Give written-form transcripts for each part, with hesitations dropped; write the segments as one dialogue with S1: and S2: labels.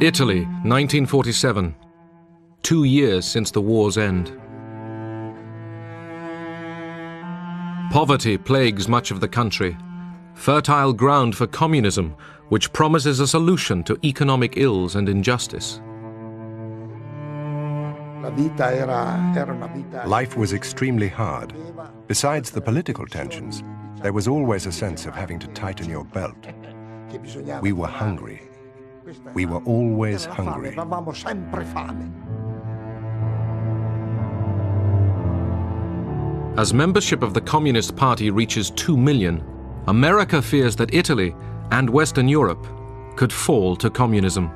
S1: Italy, 1947. 2 years since the war's end. Poverty plagues much of the country, fertile ground for communism, which promises a solution to economic ills and injustice.
S2: Life was extremely hard. Besides the political tensions, there was always a sense of having to tighten your belt. We were hungry. We were always hungry.
S1: As membership of the Communist Party reaches 2 million, America fears that Italy and Western Europe could fall to communism.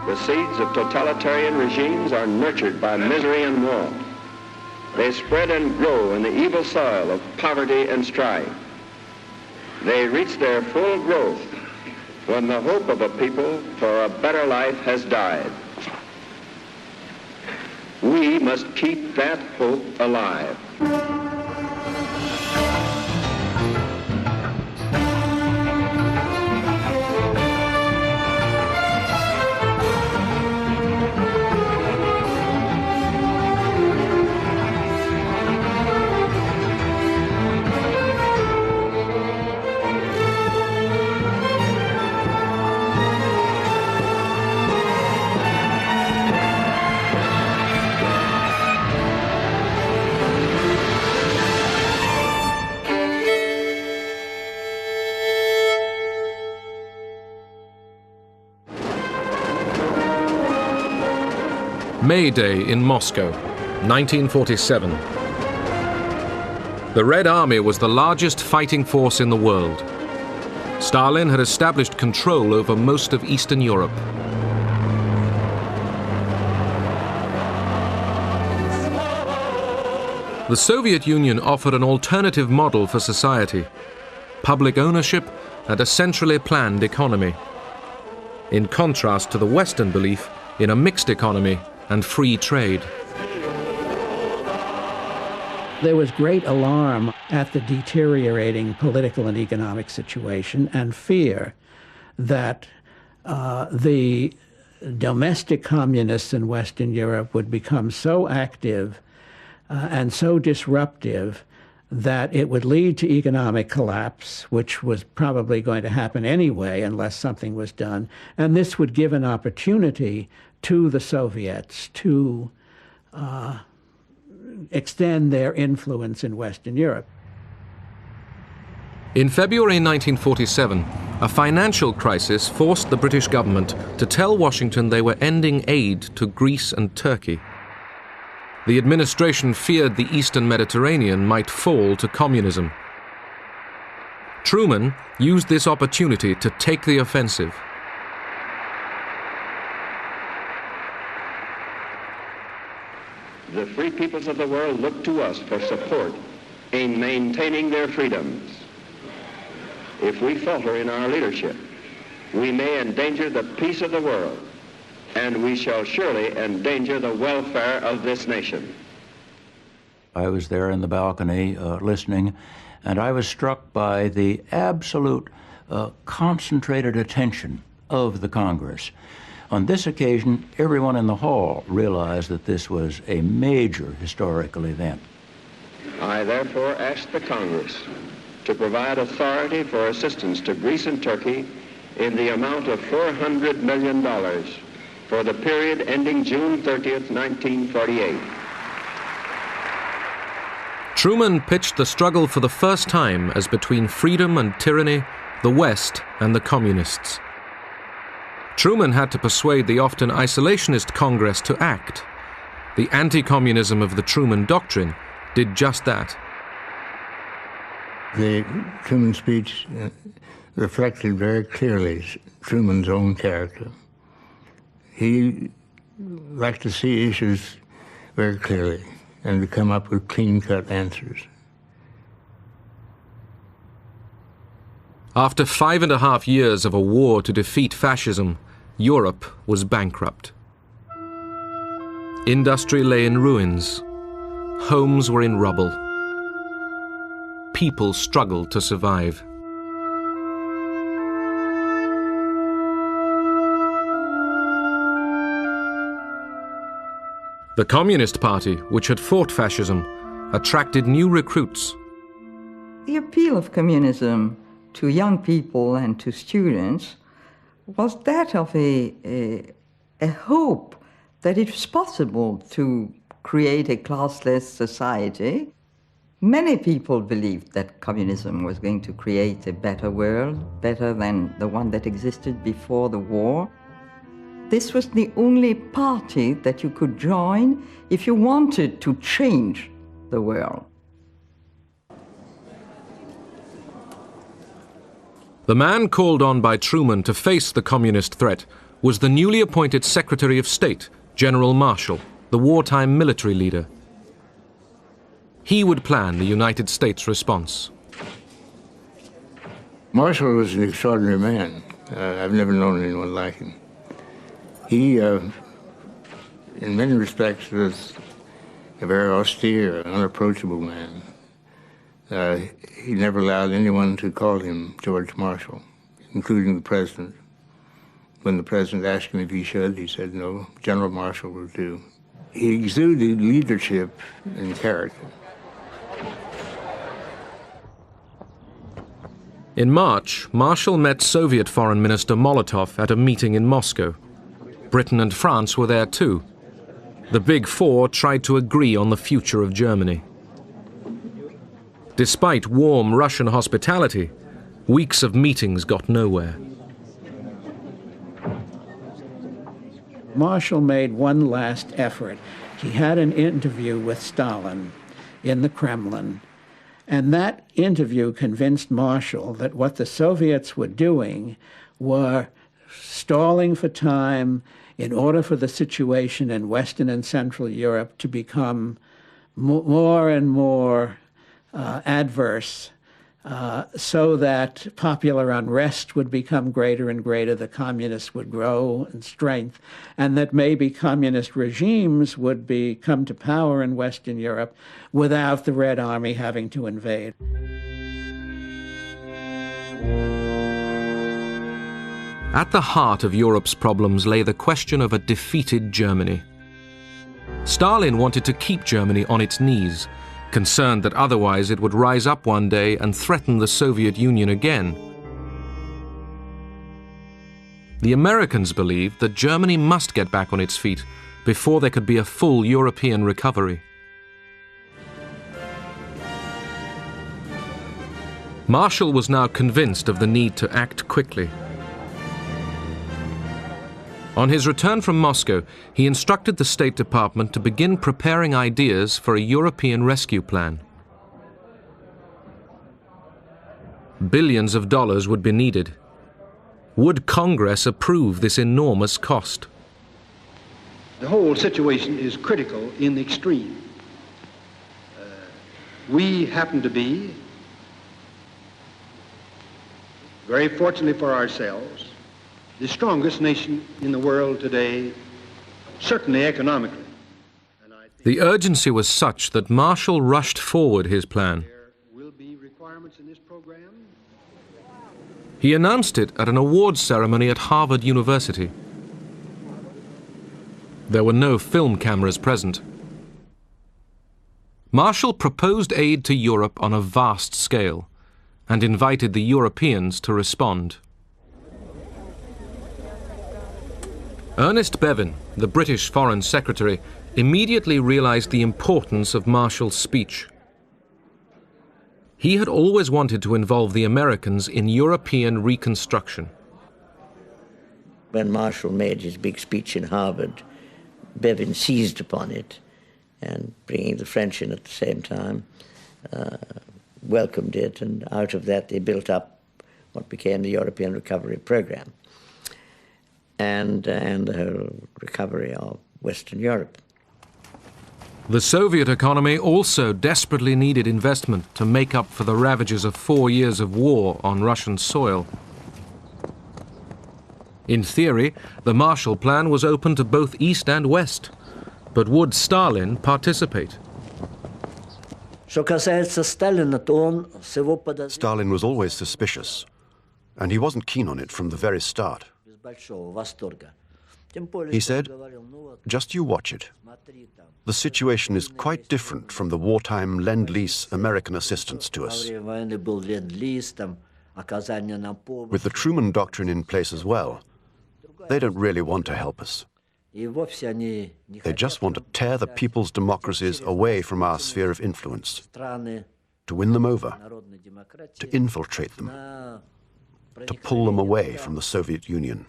S3: The seeds of totalitarian regimes are nurtured by misery and war. They spread and grow in the evil soil of poverty and strife. They reach their full growth when the hope of a people for a better life has died. We must keep that hope alive.
S1: May Day in Moscow, 1947. The Red Army was the largest fighting force in the world. Stalin had established control over most of Eastern Europe. The Soviet Union offered an alternative model for society: public ownership and a centrally planned economy, in contrast to the Western belief in a mixed economy and free trade.
S4: There was great alarm at the deteriorating political and economic situation and fear that the domestic communists in Western Europe would become so active and so disruptive that it would lead to economic collapse, which was probably going to happen anyway unless something was done. And this would give an opportunity to the Soviets to extend their influence in Western Europe.
S1: In February 1947, a financial crisis forced the British government to tell Washington they were ending aid to Greece and Turkey. The administration feared the Eastern Mediterranean might fall to communism. Truman used this opportunity to take the offensive.
S3: The free peoples of the world look to us for support in maintaining their freedoms. If we falter in our leadership, we may endanger the peace of the world, and we shall surely endanger the welfare of this nation.
S5: I was there in the balcony listening, and I was struck by the absolute concentrated attention of the Congress. On this occasion, everyone in the hall realized that this was a major historical event.
S3: I therefore ask the Congress to provide authority for assistance to Greece and Turkey in the amount of $400 million for the period ending June 30th, 1948.
S1: Truman pitched the struggle for the first time as between freedom and tyranny, the West and the communists. Truman had to persuade the often isolationist Congress to act. The anti-communism of the Truman Doctrine did just that.
S6: The Truman speech reflected very clearly Truman's own character. He liked to see issues very clearly and to come up with clean-cut answers.
S1: After 5.5 years of a war to defeat fascism, Europe was bankrupt. Industry lay in ruins. Homes were in rubble. People struggled to survive. The Communist Party, which had fought fascism, attracted new recruits.
S7: The appeal of communism to young people and to students was that of a hope that it was possible to create a classless society. Many people believed that communism was going to create a better world, better than the one that existed before the war. This was the only party that you could join if you wanted to change the world.
S1: The man called on by Truman to face the communist threat was the newly appointed Secretary of State, General Marshall, the wartime military leader. He would plan the United States response.
S6: Marshall was an extraordinary man. I've never known anyone like him. He, in many respects, was a very austere, unapproachable man. He never allowed anyone to call him George Marshall, including the president. When the president asked him if he should, he said no, General Marshall will do. He exuded leadership and character.
S1: In March, Marshall met Soviet Foreign Minister Molotov at a meeting in Moscow. Britain and France were there too. The Big Four tried to agree on the future of Germany. Despite warm Russian hospitality, weeks of meetings got nowhere.
S4: Marshall made one last effort. He had an interview with Stalin in the Kremlin, and that interview convinced Marshall that what the Soviets were doing were stalling for time in order for the situation in Western and Central Europe to become more and more adverse, so that popular unrest would become greater and greater, the communists would grow in strength, and that maybe communist regimes would come to power in Western Europe without the Red Army having to invade.
S1: At the heart of Europe's problems lay the question of a defeated Germany. Stalin wanted to keep Germany on its knees, concerned that otherwise it would rise up one day and threaten the Soviet Union again. The Americans believed that Germany must get back on its feet before there could be a full European recovery. Marshall was now convinced of the need to act quickly. On his return from Moscow, he instructed the State Department to begin preparing ideas for a European rescue plan. Billions of dollars would be needed. Would Congress approve this enormous cost?
S8: The whole situation is critical in the extreme. We happen to be, very fortunately for ourselves, the strongest nation in the world today, certainly economically.
S1: The urgency was such that Marshall rushed forward his plan.
S8: There will be requirements in this program.
S1: He announced it at an awards ceremony at Harvard University. There were no film cameras present. Marshall proposed aid to Europe on a vast scale and invited the Europeans to respond. Ernest Bevin, the British Foreign Secretary, immediately realized the importance of Marshall's speech. He had always wanted to involve the Americans in European reconstruction.
S9: When Marshall made his big speech in Harvard, Bevin seized upon it and, bringing the French in at the same time, welcomed it, and out of that they built up what became the European Recovery Program and the whole recovery of Western Europe.
S1: The Soviet economy also desperately needed investment to make up for the ravages of 4 years of war on Russian soil. In theory, the Marshall Plan was open to both East and West, but would Stalin participate?
S10: Stalin was always suspicious, and he wasn't keen on it from the very start. He said, "Just you watch it. The situation is quite different from the wartime Lend-Lease American assistance to us. With the Truman Doctrine in place as well, they don't really want to help us. They just want to tear the people's democracies away from our sphere of influence, to win them over, to infiltrate them, to pull them away from the Soviet Union."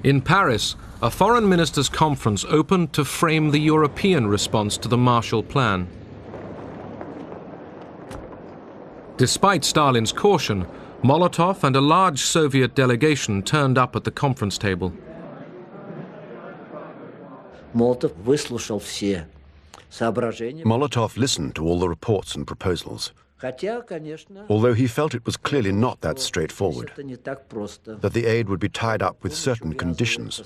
S1: In Paris, a foreign ministers' conference opened to frame the European response to the Marshall Plan. Despite Stalin's caution, Molotov and a large Soviet delegation turned up at the conference table.
S10: Molotov listened to all the reports and proposals, although he felt it was clearly not that straightforward, that the aid would be tied up with certain conditions.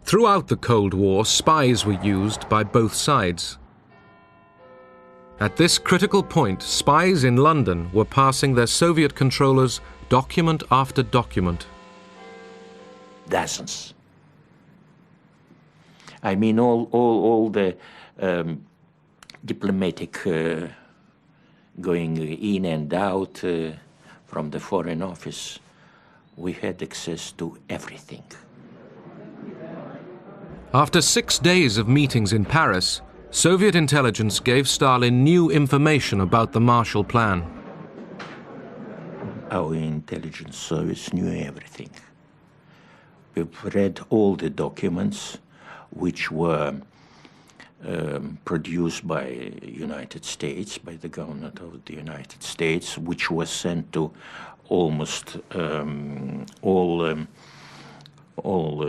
S1: Throughout the Cold War, spies were used by both sides. At this critical point, spies in London were passing their Soviet controllers document after document.
S5: Dozens. I mean, all the diplomatic going in and out from the Foreign Office, we had access to everything.
S1: After 6 days of meetings in Paris, Soviet intelligence gave Stalin new information about the Marshall Plan.
S5: Our intelligence service knew everything. We've read all the documents which were produced by United States, by the government of the United States, which was sent to almost all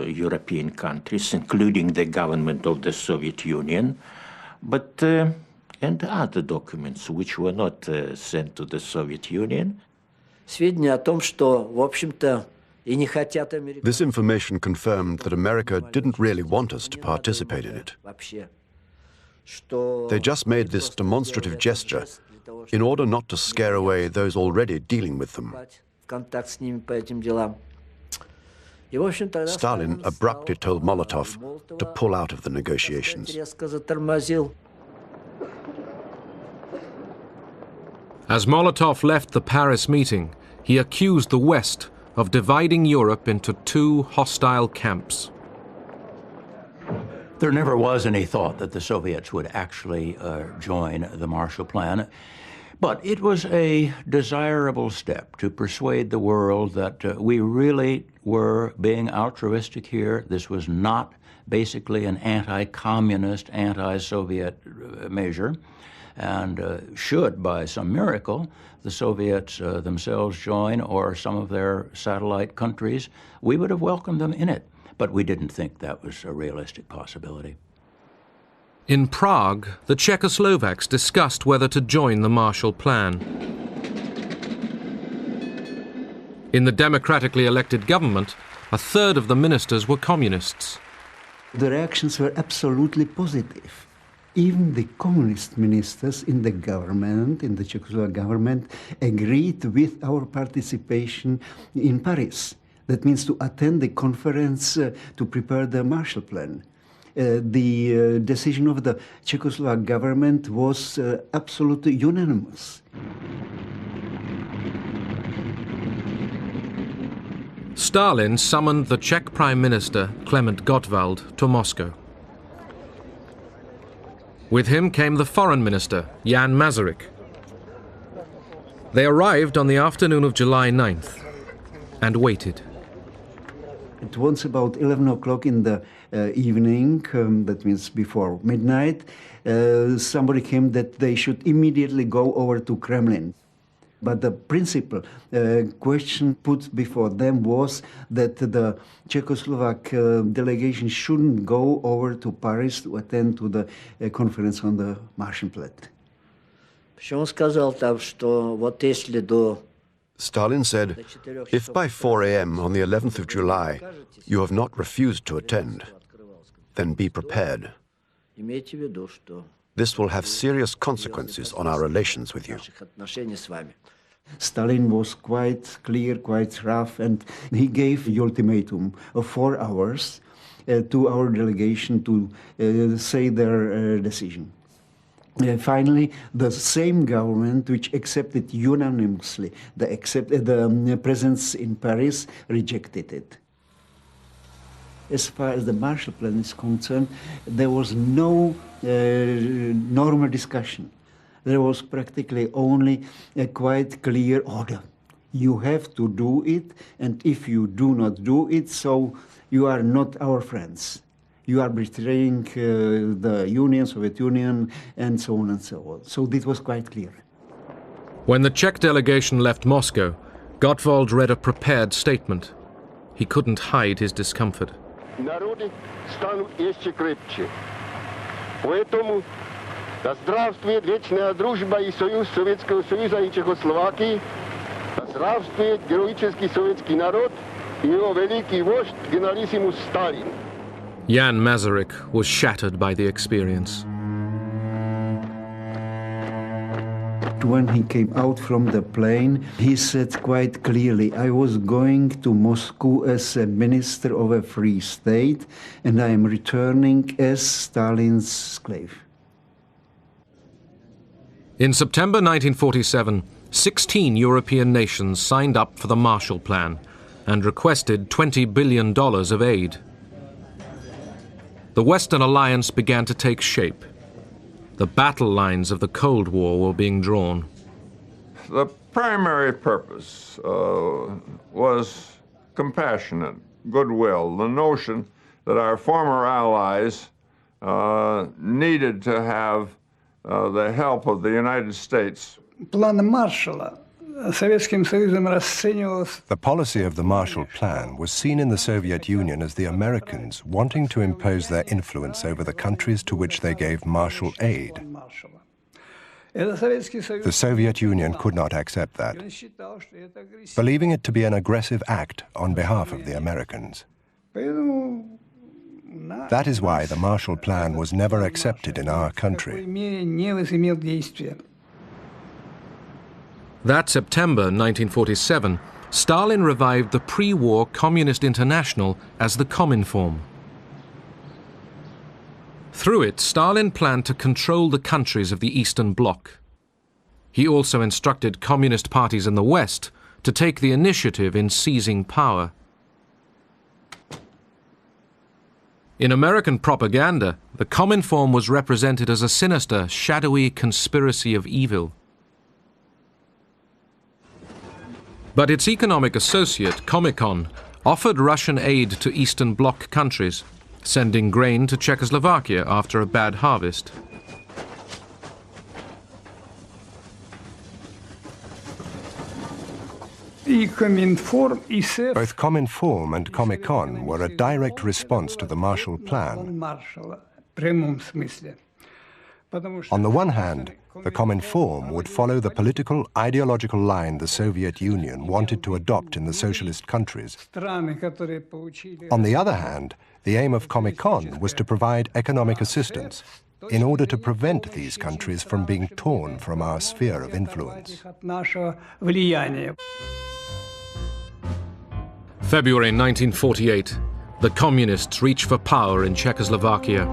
S5: European countries, including the government of the Soviet Union, but and other documents which were not sent to the Soviet Union.
S10: This information confirmed that America didn't really want us to participate in it. They just made this demonstrative gesture in order not to scare away those already dealing with them. Stalin abruptly told Molotov to pull out of the negotiations.
S1: As Molotov left the Paris meeting, he accused the West of dividing Europe into two hostile camps.
S5: There never was any thought that the Soviets would actually join the Marshall Plan, but it was a desirable step to persuade the world that we really were being altruistic here. This was not basically an anti-communist, anti-Soviet measure, and should, by some miracle, the Soviets themselves join, or some of their satellite countries, we would have welcomed them in it. But we didn't think that was a realistic possibility.
S1: In Prague, the Czechoslovaks discussed whether to join the Marshall Plan. In the democratically elected government, a third of the ministers were communists.
S11: The reactions were absolutely positive. Even the communist ministers in the government, in the Czechoslovak government, agreed with our participation in Paris. That means to attend the conference to prepare the Marshall Plan. The decision of the Czechoslovak government was absolutely unanimous.
S1: Stalin summoned the Czech Prime Minister, Klement Gottwald, to Moscow. With him came the Foreign Minister, Jan Masaryk. They arrived on the afternoon of July 9th and waited.
S11: It was about 11 o'clock in the evening, that means before midnight. Somebody came that they should immediately go over to Kremlin. But the principal question put before them was that the Czechoslovak delegation shouldn't go over to Paris to attend to the conference on the Marshall Plan.
S10: Stalin said, if by 4 a.m. on the 11th of July you have not refused to attend, then be prepared. This will have serious consequences on our relations with you.
S11: Stalin was quite clear, quite rough, and he gave the ultimatum of 4 hours to our delegation to say their decision. Finally, the same government which accepted unanimously the presence in Paris rejected it. As far as the Marshall Plan is concerned, there was no normal discussion. There was practically only a quite clear order. You have to do it, and if you do not do it, so you are not our friends. You are betraying the Union, Soviet Union, and so on and so on. So this was quite clear.
S1: When the Czech delegation left Moscow, Gottwald read a prepared statement. He couldn't hide his discomfort.
S12: Народы станут еще крепче. Поэтому да здравствует вечная дружба и союз Советского Союза и Чехословакии, да здравствует героический советский народ и его великий вождь генералиссимус Сталин.
S1: Jan Masaryk was shattered by the experience.
S11: When he came out from the plane, he said quite clearly, I was going to Moscow as a minister of a free state, and I am returning as Stalin's slave.
S1: In September 1947, 16 European nations signed up for the Marshall Plan and requested $20 billion of aid. The Western Alliance began to take shape. The battle lines of the Cold War were being drawn.
S13: The primary purpose was compassionate goodwill, the notion that our former allies needed to have the help of the United States.
S14: План Маршалла Советским Союзом расценивался.
S2: The policy of the Marshall Plan was seen in the Soviet Union as the Americans wanting to impose their influence over the countries to which they gave Marshall aid. The Soviet Union could not accept that, believing it to be an aggressive act on behalf of the Americans. That is why the Marshall Plan was never accepted in our country.
S1: That September 1947, Stalin revived the pre-war Communist International as the Cominform. Through it, Stalin planned to control the countries of the Eastern Bloc. He also instructed communist parties in the West to take the initiative in seizing power. In American propaganda, the Cominform was represented as a sinister, shadowy conspiracy of evil. But its economic associate, Comecon, offered Russian aid to Eastern Bloc countries, sending grain to Czechoslovakia after a bad harvest.
S2: Both Cominform and Comecon were a direct response to the Marshall Plan. On the one hand, the Cominform would follow the political, ideological line the Soviet Union wanted to adopt in the socialist countries. On the other hand, the aim of Comecon was to provide economic assistance in order to prevent these countries from being torn from our sphere of influence.
S1: February 1948, the Communists reach for power in Czechoslovakia.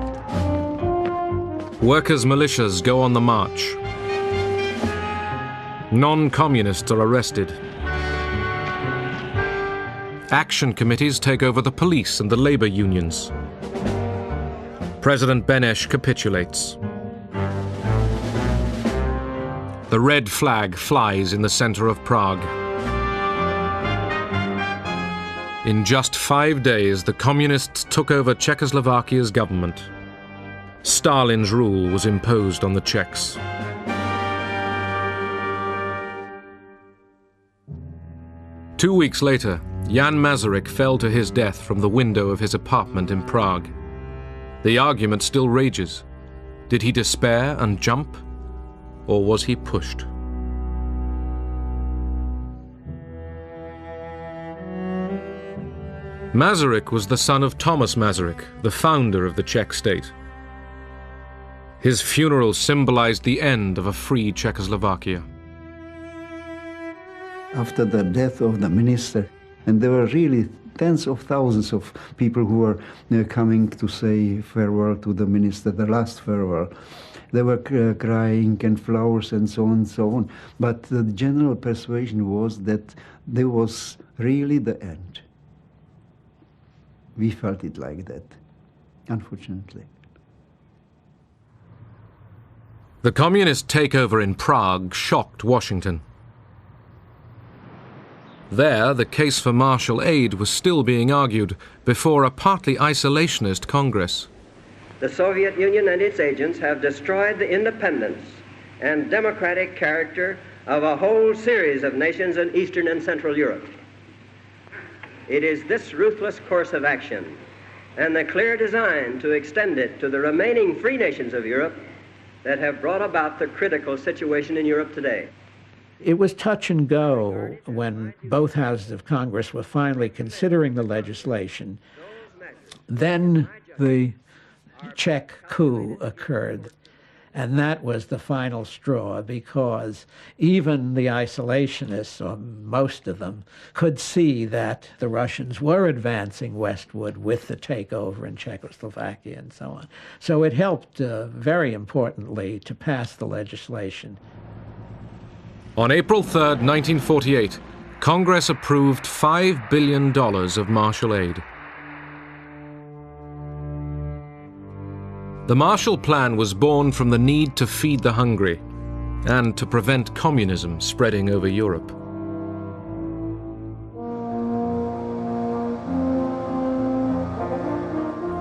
S1: Workers' militias go on the march. Non-communists are arrested. Action committees take over the police and the labor unions. President Beneš capitulates. The red flag flies in the center of Prague. In just 5 days, the communists took over Czechoslovakia's government. Stalin's rule was imposed on the Czechs. Two weeks later, Jan Masaryk fell to his death from the window of his apartment in Prague. The argument still rages. Did he despair and jump, or was he pushed? Masaryk was the son of Thomas Masaryk, the founder of the Czech state. His funeral symbolized the end of a free Czechoslovakia.
S11: After the death of the minister, and there were really tens of thousands of people who were coming to say farewell to the minister, the last farewell. They were crying and flowers and so on and so on. But the general persuasion was that there was really the end. We felt it like that, unfortunately.
S1: The communist takeover in Prague shocked Washington. There, the case for martial aid was still being argued before a partly isolationist Congress.
S3: The Soviet Union and its agents have destroyed the independence and democratic character of a whole series of nations in Eastern and Central Europe. It is this ruthless course of action and the clear design to extend it to the remaining free nations of Europe that have brought about the critical situation in Europe today.
S4: It was touch and go when both houses of Congress were finally considering the legislation. Then the Czech coup occurred, and that was the final straw, because even the isolationists, or most of them, could see that the Russians were advancing westward with the takeover in Czechoslovakia and so on. So it helped very importantly to pass the legislation.
S1: On April 3, 1948, Congress approved $5 billion of martial aid. The Marshall Plan was born from the need to feed the hungry and to prevent communism spreading over Europe.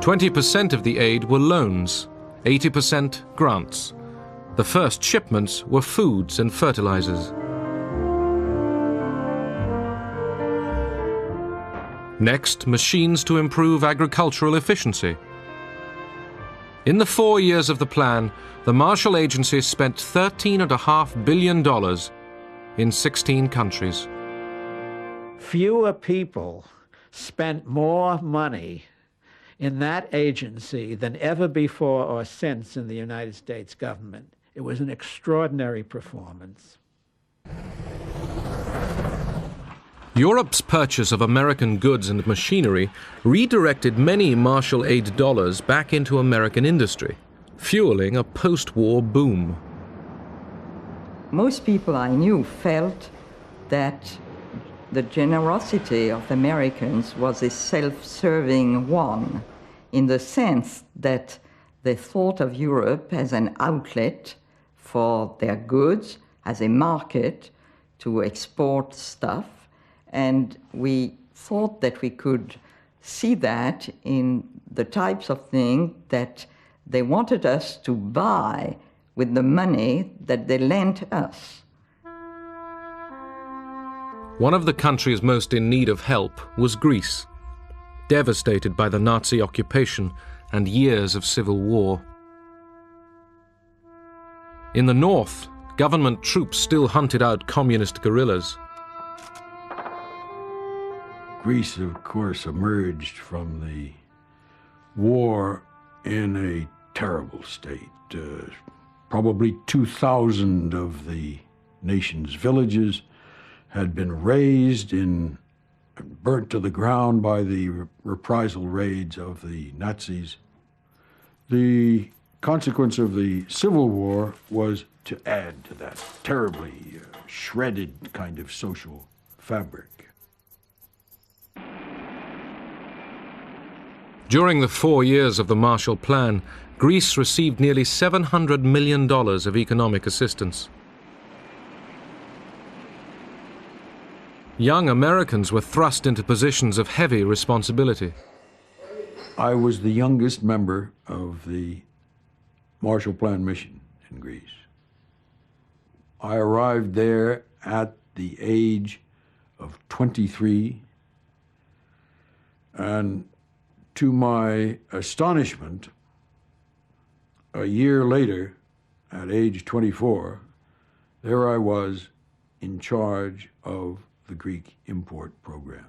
S1: "20% of the aid were loans, 80% grants. The first shipments were foods and fertilizers. Next, machines to improve agricultural efficiency. In the 4 years of the plan, the Marshall Agency spent $13.5 billion in 16 countries.
S4: Fewer people spent more money in that agency than ever before or since in the United States government. It was an extraordinary performance.
S1: Europe's purchase of American goods and machinery redirected many Marshall Aid dollars back into American industry, fueling a post-war boom.
S7: Most people I knew felt that the generosity of Americans was a self-serving one, in the sense that they thought of Europe as an outlet for their goods, as a market to export stuff, and we thought that we could see that in the types of things that they wanted us to buy with the money that they lent us.
S1: One of the countries most in need of help was Greece, devastated by the Nazi occupation and years of civil war. In the north, government troops still hunted out communist guerrillas.
S15: Greece, of course, emerged from the war in a terrible state. Probably 2,000 of the nation's villages had been razed and burnt to the ground by the reprisal raids of the Nazis. The consequence of the Civil War was to add to that terribly shredded kind of social fabric.
S1: During the 4 years of the Marshall Plan, Greece received nearly $700 million of economic assistance. Young Americans were thrust into positions of heavy responsibility.
S15: I was the youngest member of the Marshall Plan mission in Greece. I arrived there at the age of 23, and to my astonishment, a year later, at age 24, there I was in charge of the Greek import program.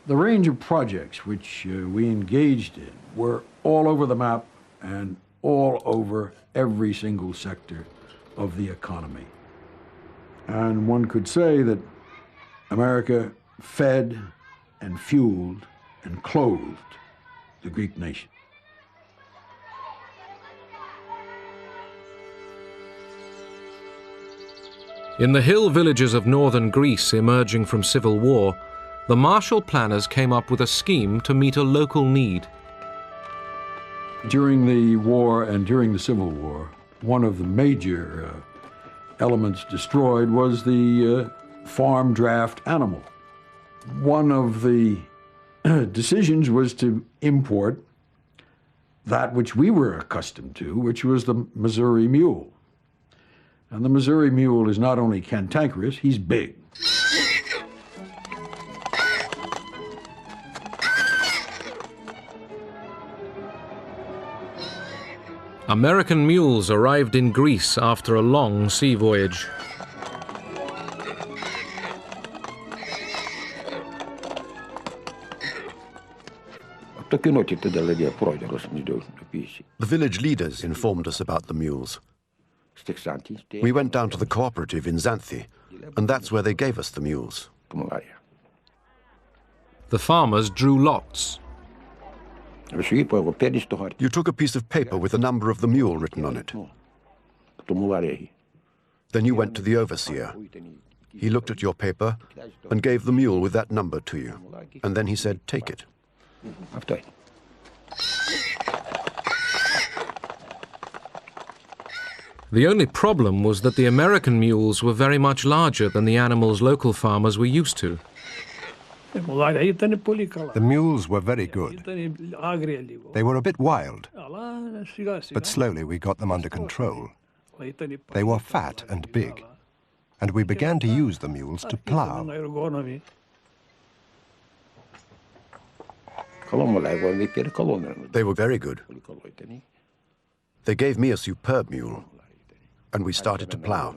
S15: The range of projects which we engaged in were all over the map and all over every single sector of the economy. And one could say that America fed and fueled and clothed the Greek nation.
S1: In the hill villages of northern Greece emerging from civil war, the Marshall planners came up with a scheme to meet a local need.
S15: During the war and during the Civil War, one of the major elements destroyed was the farm draft animal. One of the decisions was to import that which we were accustomed to, which was the Missouri mule. And the Missouri mule is not only cantankerous, he's big.
S1: American mules arrived in Greece after a long sea voyage.
S10: The village leaders informed us about the mules. We went down to the cooperative in Xanthi, and that's where they gave us the mules.
S1: The farmers drew lots.
S10: You took a piece of paper with the number of the mule written on it. Then you went to the overseer. He looked at your paper and gave the mule with that number to you. And then he said, "Take it."
S1: The only problem was that the American mules were very much larger than the animals local farmers were used to.
S2: The mules were very good. They were a bit wild, but slowly we got them under control. They were fat and big, and we began to use the mules to plow.
S10: They were very good. They gave me a superb mule, and we started to plow.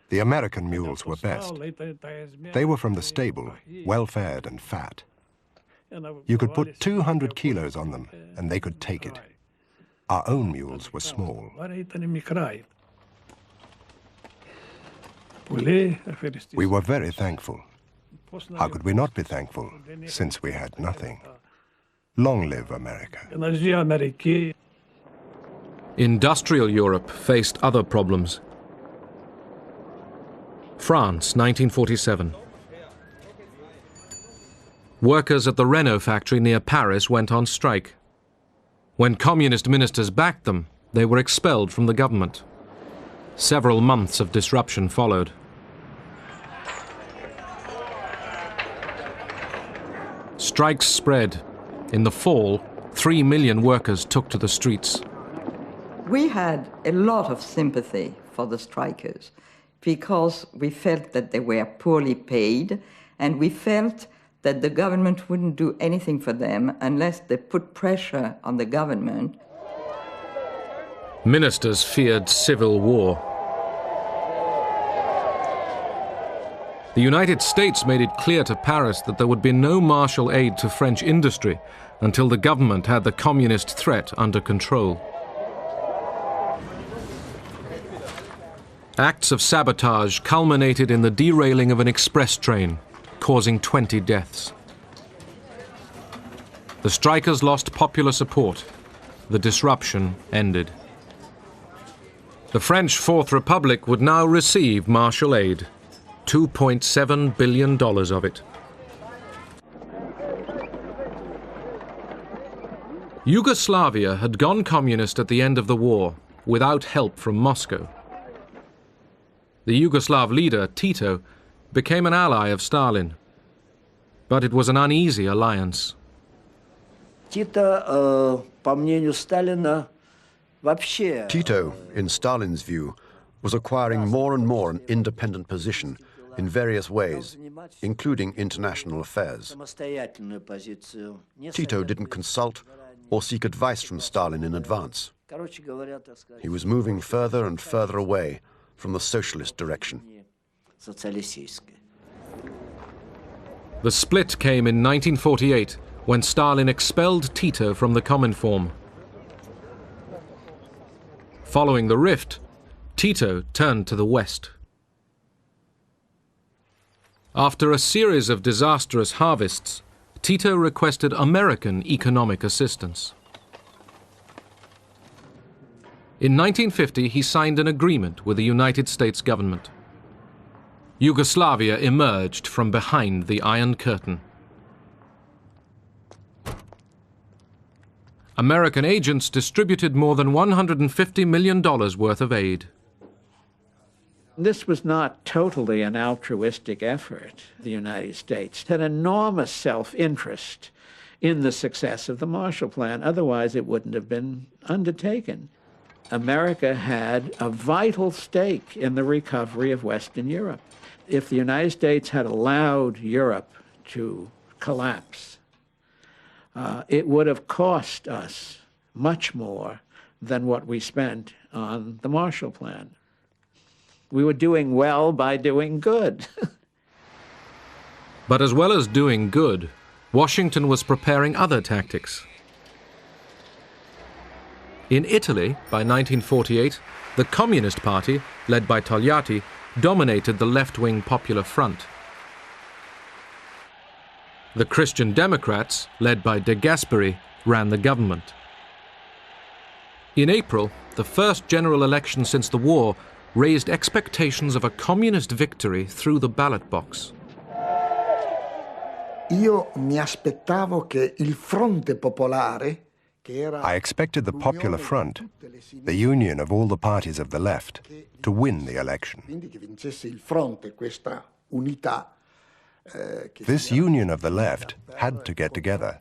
S2: The American mules were best. They were from the stable, well-fed and fat. You could put 200 kilos on them, and they could take it. Our own mules were small. We were very thankful. How could we not be thankful, since we had nothing? Long live America.
S1: Industrial Europe faced other problems. France, 1947. Workers at the Renault factory near Paris went on strike. When communist ministers backed them, they were expelled from the government. Several months of disruption followed. Strikes spread. In the fall, 3 million workers took to the streets.
S7: We had a lot of sympathy for the strikers because we felt that they were poorly paid, and we felt that the government wouldn't do anything for them unless they put pressure on the government.
S1: Ministers feared civil war. The United States made it clear to Paris that there would be no Marshall aid to French industry until the government had the communist threat under control. Acts of sabotage culminated in the derailing of an express train, causing 20 deaths. The strikers lost popular support. The disruption ended. The French Fourth Republic would now receive Marshall aid, $2.7 billion of it. Yugoslavia had gone communist at the end of the war, without help from Moscow. The Yugoslav leader, Tito, became an ally of Stalin. But it was an uneasy alliance.
S10: Tito, in Stalin's view, was acquiring more and more an independent position in various ways, including international affairs. Tito didn't consult or seek advice from Stalin in advance. He was moving further and further away from the socialist direction.
S1: The split came in 1948 when Stalin expelled Tito from the Cominform. Following the rift, Tito turned to the West. After a series of disastrous harvests, Tito requested American economic assistance. In 1950, he signed an agreement with the United States government. Yugoslavia emerged from behind the Iron Curtain. American agents distributed more than $150 million worth of aid.
S4: This was not totally an altruistic effort. The United States had enormous self-interest in the success of the Marshall Plan. Otherwise, it wouldn't have been undertaken. America had a vital stake in the recovery of Western Europe. If the United States had allowed Europe to collapse, it would have cost us much more than what we spent on the Marshall Plan. We were doing well by doing good.
S1: But as well as doing good, Washington was preparing other tactics. In Italy, by 1948, the Communist Party, led by Togliatti, dominated the left-wing Popular Front. The Christian Democrats, led by De Gasperi, ran the government. In April, the first general election since the war raised expectations of a communist victory through the ballot box.
S2: I expected the Popular Front, the union of all the parties of the left, to win the election. This union of the left had to get together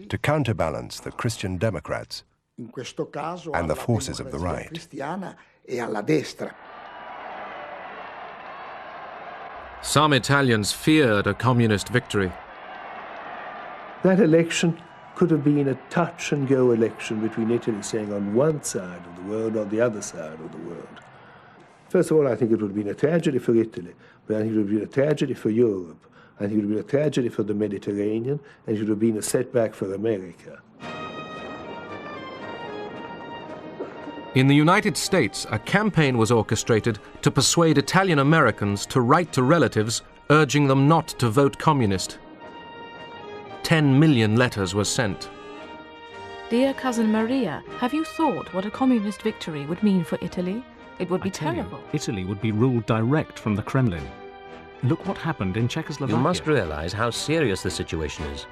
S2: to counterbalance the Christian Democrats and the forces of the right.
S1: Some Italians feared a communist victory.
S16: That election could have been a touch-and-go election between Italy saying on one side of the world or the other side of the world. First of all, I think it would have been a tragedy for Italy, but I think it would have been a tragedy for Europe. I think it would have been a tragedy for the Mediterranean, and it would have been a setback for America.
S1: In the United States, a campaign was orchestrated to persuade Italian Americans to write to relatives urging them not to vote communist. 10 million letters were sent.
S17: Dear cousin Maria, have you thought what a communist victory would mean for Italy? It would be terrible.
S18: Italy would be ruled direct from the Kremlin. Look what happened in Czechoslovakia.
S19: You must realize how serious the situation is.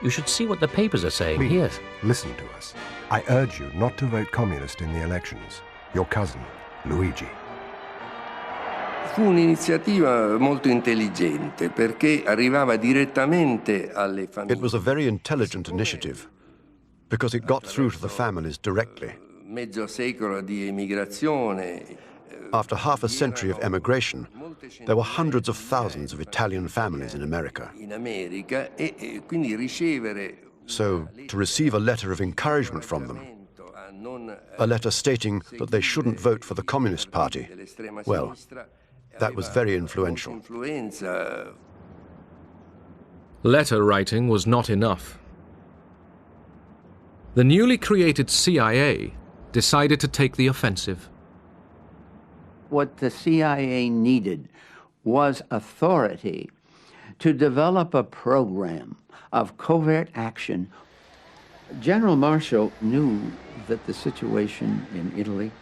S19: You should see what the papers are saying.
S2: Please,
S19: here.
S2: Listen to us. I urge you not to vote communist in the elections. Your cousin, Luigi.
S20: Fu un'iniziativa molto intelligente perché arrivava direttamente alle famiglie.
S10: It was a very intelligent initiative because it got through to the families directly.
S20: Mezzo secolo di emigrazione.
S10: After half a century of emigration, there were hundreds of thousands of Italian families in America. So, to receive a letter of encouragement from them, a letter stating that they shouldn't vote for the Communist Party, well, that was very influential.
S1: Letter writing was not enough. The newly created CIA decided to take the offensive.
S21: What the CIA needed was authority to develop a program of covert action. General Marshall knew that the situation in Italy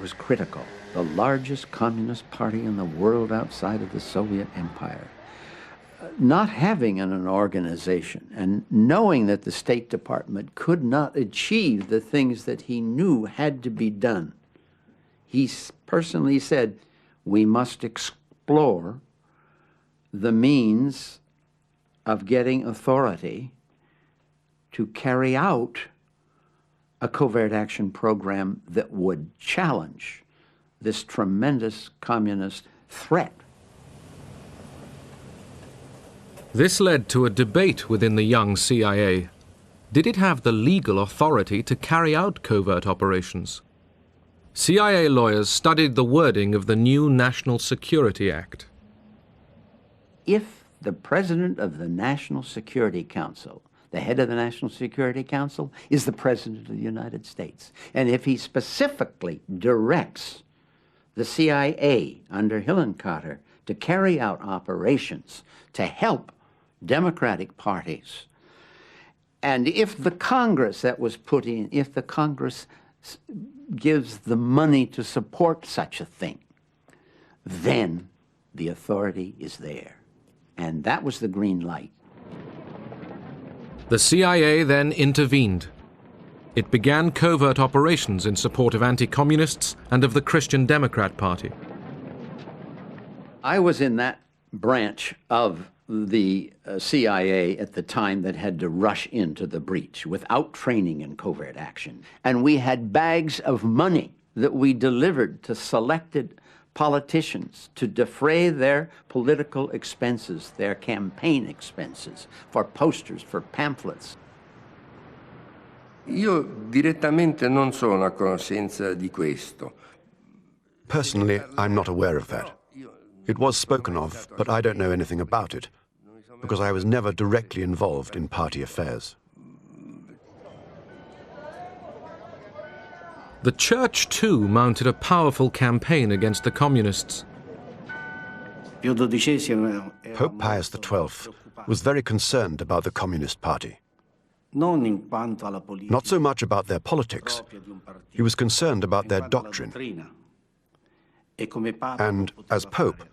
S21: was critical. The largest communist party in the world outside of the Soviet Empire. Not having an organization and knowing that the State Department could not achieve the things that he knew had to be done, he personally said, we must explore the means of getting authority to carry out a covert action program that would challenge this tremendous communist threat.
S1: This led to a debate within the young CIA. Did it have the legal authority to carry out covert operations? CIA lawyers studied the wording of the new National Security Act.
S21: If The President of the National Security Council, the head of the National Security Council, is the President of the United States. And if he specifically directs the CIA under Hillenkotter to carry out operations to help Democratic parties, and if the Congress that was put in, if the Congress gives the money to support such a thing, then the authority is there. And that was the green light.
S1: The CIA then intervened. It began covert operations in support of anti-communists and of the Christian Democrat Party.
S21: I was in that branch of the CIA at the time that had to rush into the breach without training in covert action. And we had bags of money that we delivered to selected politicians to defray their political expenses, their campaign expenses, for posters, for pamphlets.
S20: Io direttamente non sono a conoscenza di questo.
S10: Personally, I'm not aware of that. It was spoken of, but I don't know anything about it, because I was never directly involved in party affairs.
S1: The Church, too, mounted a powerful campaign against the communists.
S10: Pope Pius XII was very concerned about the Communist Party. Not so much about their politics. He was concerned about their doctrine. And as Pope,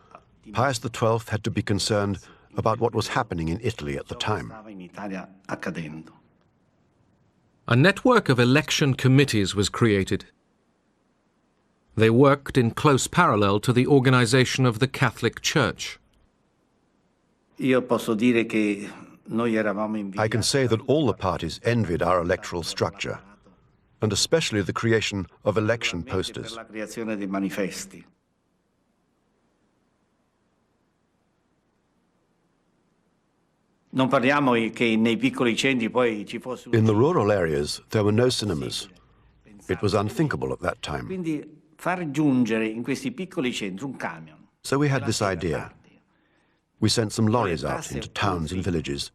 S10: Pius XII had to be concerned about what was happening in Italy at the time.
S1: A network of election committees was created. They worked in close parallel to the organization of the Catholic Church.
S10: I can say that all the parties envied our electoral structure, and especially the creation of election posters. In the rural areas, there were no cinemas. It was unthinkable at that time. So we had this idea. We sent some lorries out into towns and villages,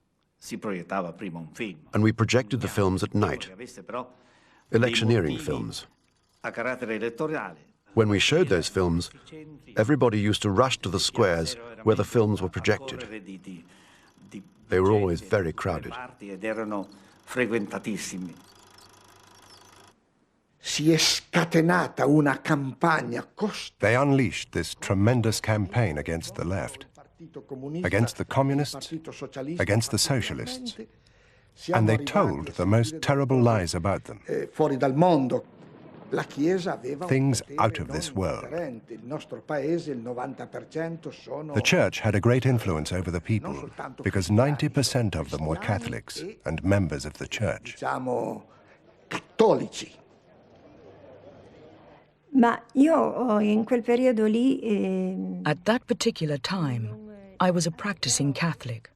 S10: and we projected the films at night, electioneering films. When we showed those films, everybody used to rush to the squares where the films were projected. They were always very crowded.
S2: They unleashed this tremendous campaign against the left, against the communists, against the socialists, and they told the most terrible lies about them. Things out of this world. The Church had a great influence over the people because 90% of them were Catholics and members of the Church.
S6: At that particular time, I was a practicing Catholic.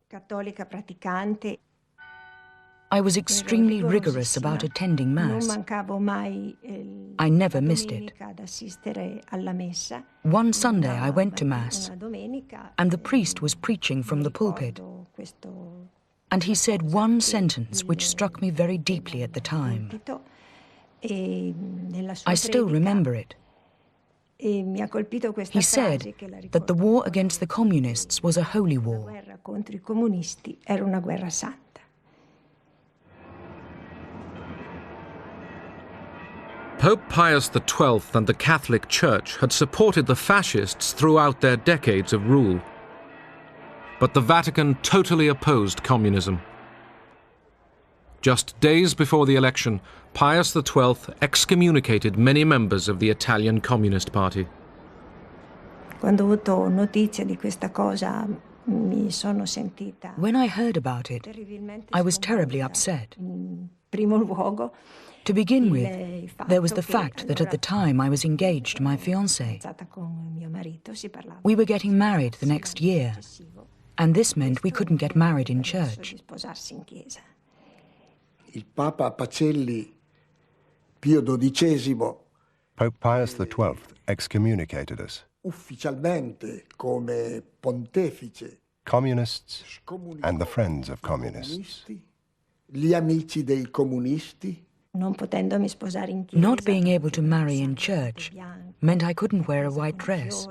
S6: I was extremely rigorous about attending Mass. I never missed it. One Sunday I went to Mass, and the priest was preaching from the pulpit. And he said one sentence which struck me very deeply at the time. I still remember it. He said that the war against the communists was a holy war.
S1: Pope Pius XII and the Catholic Church had supported the fascists throughout their decades of rule. But the Vatican totally opposed communism. Just days before the election, Pius XII excommunicated many members of the Italian Communist Party.
S6: When I heard about it, I was terribly upset. To begin with, there was the fact that at the time I was engaged to my fiancé. We were getting married the next year, and this meant we couldn't get married in church.
S2: Pope Pius XII excommunicated us. communists and the friends of communists.
S8: Gli amici dei comunisti.
S6: Not being able to marry in church meant I couldn't wear a white dress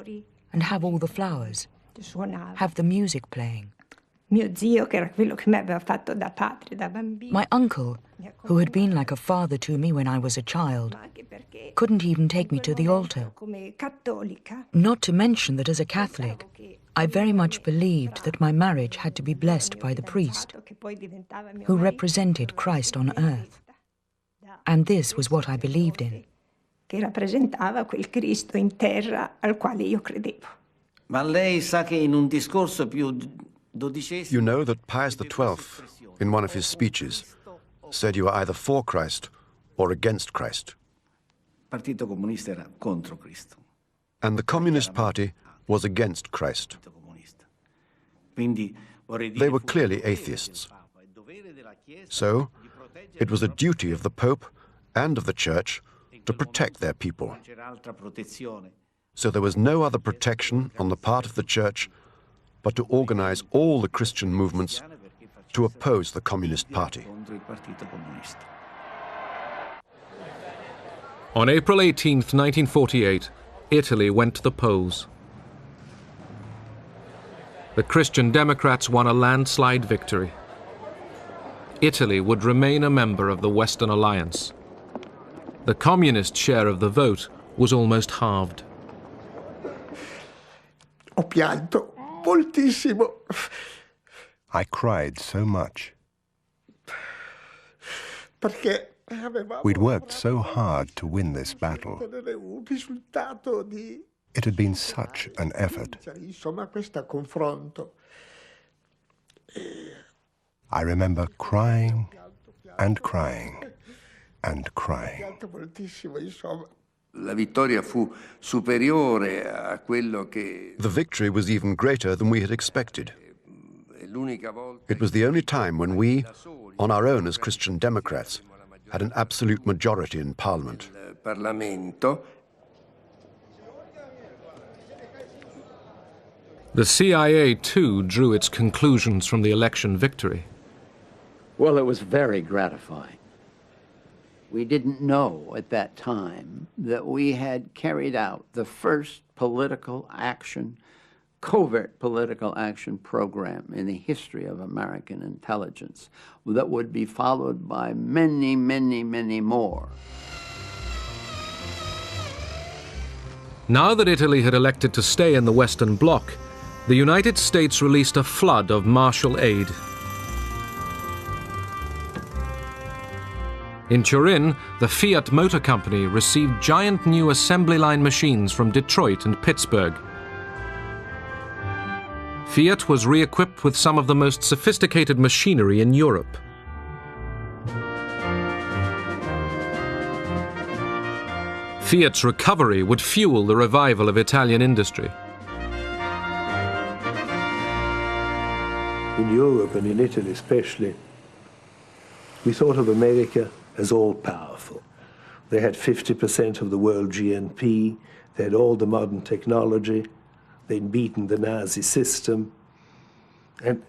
S6: and have all the flowers, have the music playing. My uncle, who had been like a father to me when I was a child, couldn't even take me to the altar. Not to mention that as a Catholic, I very much believed that my marriage had to be blessed by the priest, who represented Christ on earth. And this was what I believed in.
S22: Ma lei sa che in un discorso più dodicesimo...
S10: You know that Pius XII, in one of his speeches, said you were either for Christ or against Christ.
S22: Partito Comunista era contro Cristo.
S10: And the Communist Party was against Christ. They were clearly atheists. So, it was a duty of the Pope and of the Church to protect their people. So there was no other protection on the part of the Church but to organize all the Christian movements to oppose the Communist Party.
S1: On April 18, 1948, Italy went to the polls. The Christian Democrats won a landslide victory. Italy would remain a member of the Western Alliance. The communist share of the vote was almost halved.
S8: Ho pianto moltissimo.
S2: I cried so much.
S8: Perché
S2: we'd worked so hard to win this battle. It had been such an effort. I remember crying and crying and crying.
S20: La vittoria fu superiore a quello che...
S10: The victory was even greater than we had expected. It was the only time when we, on our own as Christian Democrats, had an absolute majority in Parliament.
S1: The CIA, too, drew its conclusions from the election victory.
S21: Well, it was very gratifying. We didn't know at that time that we had carried out the first political action, covert political action program in the history of American intelligence that would be followed by many, many, many more.
S1: Now that Italy had elected to stay in the Western Bloc, the United States released a flood of Marshall aid. In Turin, the Fiat Motor Company received giant new assembly line machines from Detroit and Pittsburgh. Fiat was re-equipped with some of the most sophisticated machinery in Europe. Fiat's recovery would fuel the revival of Italian industry.
S16: In Europe and in Italy especially, we thought of America as all-powerful. They had 50% of the world GNP, they had all the modern technology, they'd beaten the Nazi system. And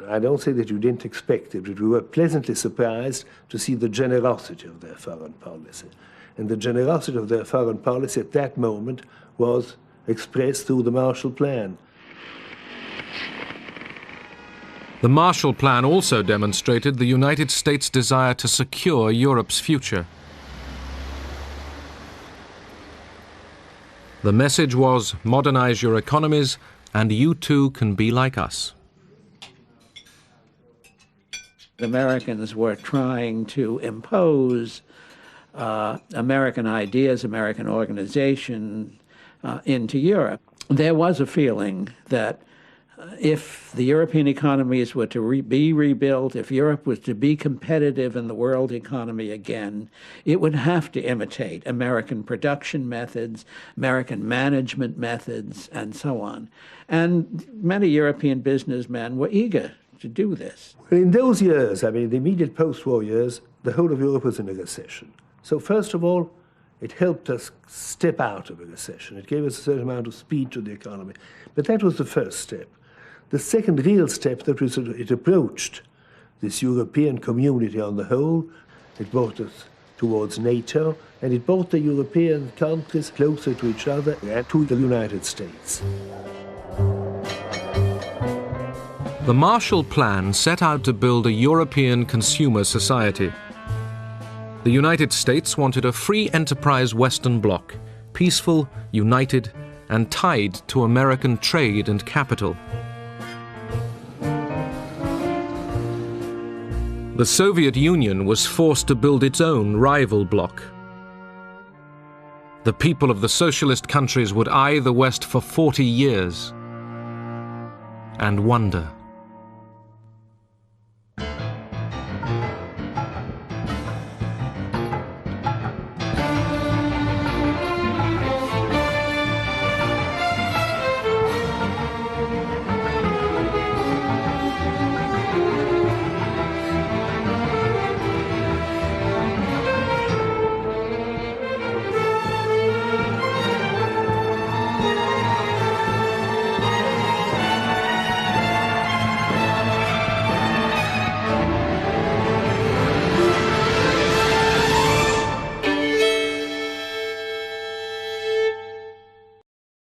S16: I don't say that you didn't expect it, but we were pleasantly surprised to see the generosity of their foreign policy. And the generosity of their foreign policy at that moment was expressed through the Marshall Plan.
S1: The Marshall Plan also demonstrated the United States' desire to secure Europe's future. The message was, modernize your economies, and you too can be like us.
S4: The Americans were trying to impose American ideas, American organization into Europe. There was a feeling that if the European economies were to be rebuilt, if Europe was to be competitive in the world economy again, it would have to imitate American production methods, American management methods, and so on. And many European businessmen were eager to do this.
S16: In those years, I mean, the immediate post-war years, the whole of Europe was in a recession. So first of all, it helped us step out of a recession. It gave us a certain amount of speed to the economy. But that was the first step. the second real step that it approached this European community on the whole. It brought us towards NATO, and it brought the European countries closer to each other and to the United States.
S1: The Marshall Plan set out to build a European consumer society. The United States wanted a free enterprise Western bloc, peaceful, united, and tied to American trade and capital. The Soviet Union was forced to build its own rival bloc. The people of the socialist countries would eye the West for 40 years and wonder.